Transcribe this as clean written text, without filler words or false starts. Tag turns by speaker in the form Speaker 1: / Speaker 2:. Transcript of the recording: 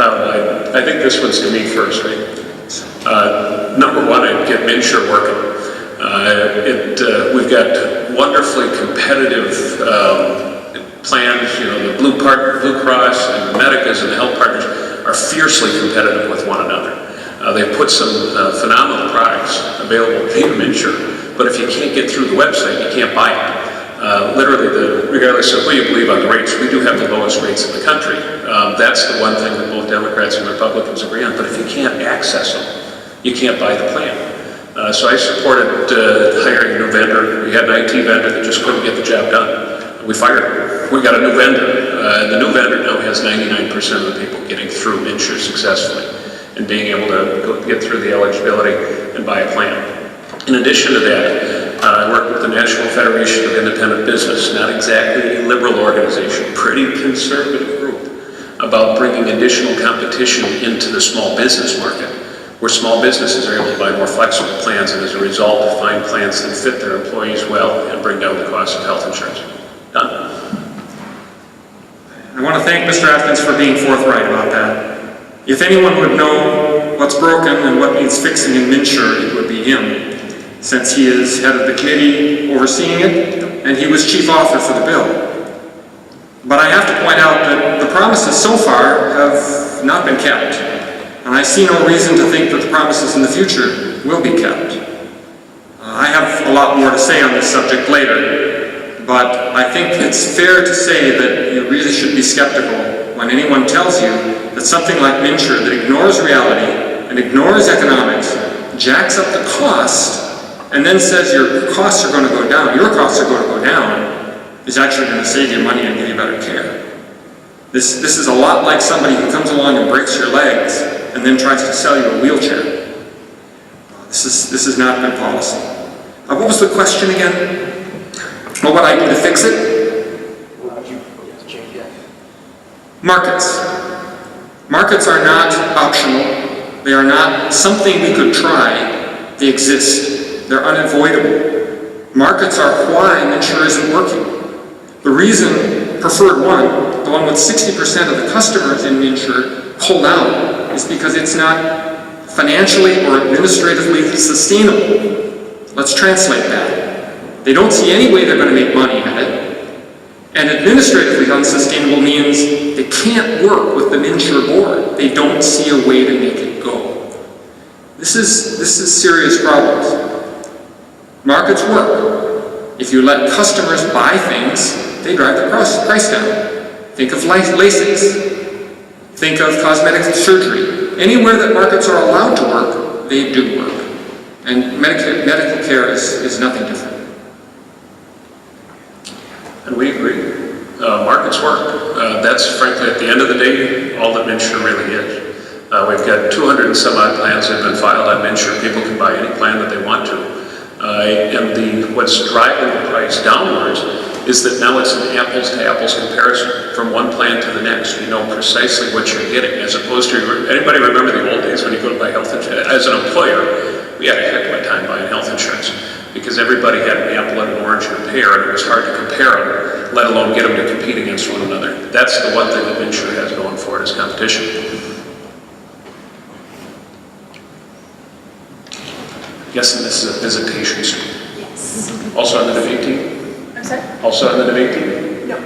Speaker 1: I think this one's to me first, right? Number one, I'd get MNsure working. We've got wonderfully competitive plans. You know, the Blue Cross and the Medicas and the health partners are fiercely competitive with one another. They've put some phenomenal products available via MNsure, but if you can't get through the website, you can't buy it. Literally, regardless of what you believe on the rates, we do have the lowest rates in the country. That's the one thing that both Democrats and Republicans agree on, but if you can't access them, you can't buy the plan. So I supported hiring a new vendor. We had an IT vendor that just couldn't get the job done. We fired him. We got a new vendor, and the new vendor now has 99% of the people getting through MNsure successfully and being able to get through the eligibility and buy a plan. In addition to that, I work with the National Federation of Independent Business, not exactly a liberal organization, pretty conservative group, about bringing additional competition into the small business market, where small businesses are able to buy more flexible plans and as a result find plans that fit their employees well and bring down the cost of health insurance. Done.
Speaker 2: I want to thank Mr. Atkins for being forthright about that. If anyone would know what's broken and what needs fixing in MNsure, it would be him, since he is head of the committee overseeing it, and he was chief author for the bill. But I have to point out that the promises so far have not been kept, and I see no reason to think that the promises in the future will be kept. I have a lot more to say on this subject later, but I think it's fair to say that you really should be skeptical when anyone tells you that something like MNsure that ignores reality and ignores economics, jacks up the cost, and then says your costs are going to go down, is actually going to save you money and give you better care. This is a lot like somebody who comes along and breaks your legs and then tries to sell you a wheelchair. This is not good policy. What was the question again? Well, what I do to fix it? Markets. Markets are not optional. They are not something we could try. They exist. They're unavoidable. Markets are why MNsure isn't working. The reason Preferred One, the one with 60% of the customers in MNsure, pulled out is because it's not financially or administratively sustainable. Let's translate that. They don't see any way they're going to make money at it. And administratively unsustainable means they can't work with the MNsure board. They don't see a way to make it go. This is serious problems. Markets work. If you let customers buy things, they drive the price down. Think of LASIK. Think of cosmetic surgery. Anywhere that markets are allowed to work, they do work. And medical care is nothing different.
Speaker 1: And we agree. Markets work. That's frankly, at the end of the day, all that MNsure really is. We've got 200 and some odd plans that have been filed on MNsure. People can buy any plan that they want to. And what's driving the price downwards is that now it's an apples-to-apples comparison from one plan to the next. You know precisely what you're getting, as opposed to, anybody remember the old days when you go to buy health insurance? As an employer, we had a heck of a time buying health insurance because everybody had an apple and an orange and a pear, and it was hard to compare them, let alone get them to compete against one another. That's the one thing that MNsure has going for it is competition. Guessing this is a visitation suite.
Speaker 3: Yes.
Speaker 1: Also on the debate team?
Speaker 3: I'm sorry?
Speaker 1: Also on the debate team?
Speaker 3: No.